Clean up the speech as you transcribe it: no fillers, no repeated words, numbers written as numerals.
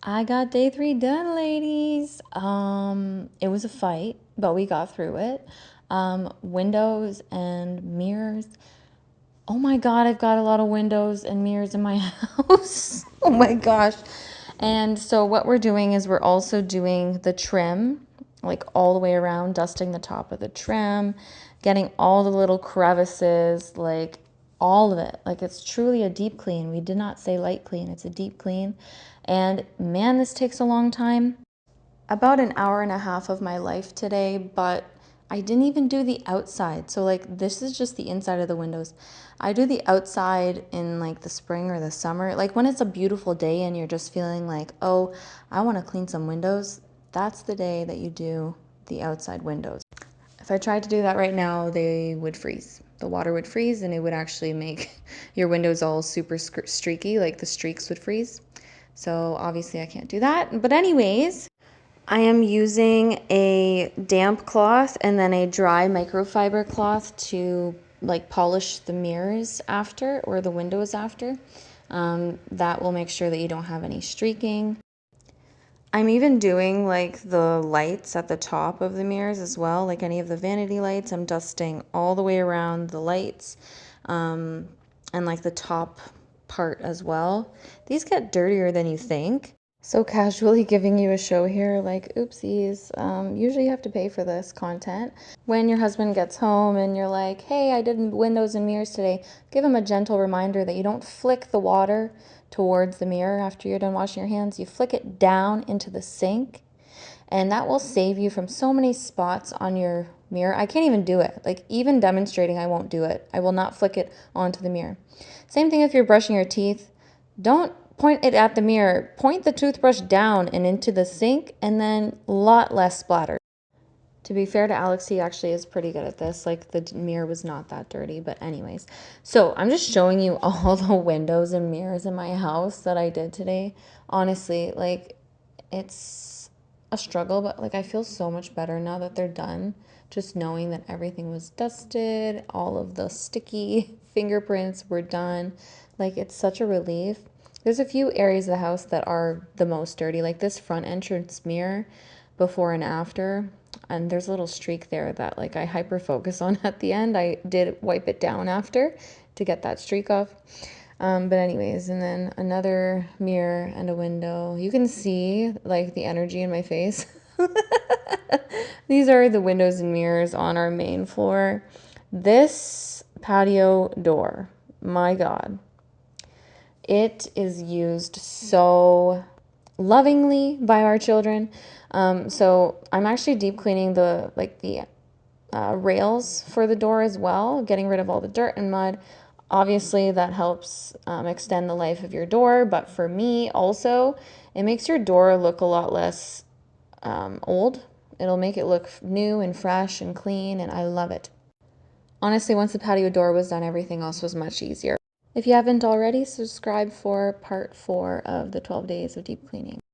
I got day 3 done, ladies. It was a fight, but we got through it. Windows and mirrors. Oh my God, I've got a lot of windows and mirrors in my house. Oh my gosh. And so what we're doing is we're also doing the trim, like all the way around, dusting the top of the trim, getting all the little crevices, like all of it. Like it's truly a deep clean. We did not say light clean, it's a deep clean. And man, this takes a long time. About an hour and a half of my life today, but I didn't even do the outside. So like this is just the inside of the windows. I do the outside in like the spring or the summer. Like when it's a beautiful day and you're just feeling like, oh, I want to clean some windows. That's the day that you do the outside windows. If I tried to do that right now, they would freeze. The water would freeze and it would actually make your windows all super streaky, like the streaks would freeze. So obviously I can't do that. But anyways, I am using a damp cloth and then a dry microfiber cloth to like polish the mirrors after or the windows after. That will make sure that you don't have any streaking. I'm even doing like the lights at the top of the mirrors as well, like any of the vanity lights. I'm dusting all the way around the lights and like the top part as well. These get dirtier than you think. So casually giving you a show here, like oopsies. Usually you have to pay for this content. When your husband gets home and you're like, hey, I did windows and mirrors today, give him a gentle reminder that you don't flick the water towards the mirror after you're done washing your hands. You flick it down into the sink, and that will save you from so many spots on your mirror. I can't even do it. Like even demonstrating, I won't do it. I will not flick it onto the mirror. Same thing if you're brushing your teeth. Don't point it at the mirror. Point the toothbrush down and into the sink, and then a lot less splatter. To be fair to Alex, he actually is pretty good at this. Like the mirror was not that dirty, but anyways. So I'm just showing you all the windows and mirrors in my house that I did today. Honestly, like it's a struggle, but like I feel so much better now that they're done. Just knowing that everything was dusted, all of the sticky fingerprints were done. Like it's such a relief. There's a few areas of the house that are the most dirty, like this front entrance mirror before and after. And there's a little streak there that like I hyper focus on at the end. I did wipe it down after to get that streak off. But anyways, and then another mirror and a window. You can see like the energy in my face. These are the windows and mirrors on our main floor. This patio door, my God. It is used so lovingly by our children. So I'm actually deep cleaning the rails for the door as well, getting rid of all the dirt and mud. Obviously, that helps extend the life of your door, but for me also, it makes your door look a lot less old. It'll make it look new and fresh and clean, and I love it. Honestly, once the patio door was done, everything else was much easier. If you haven't already, subscribe for part 4 of the 12 days of deep cleaning.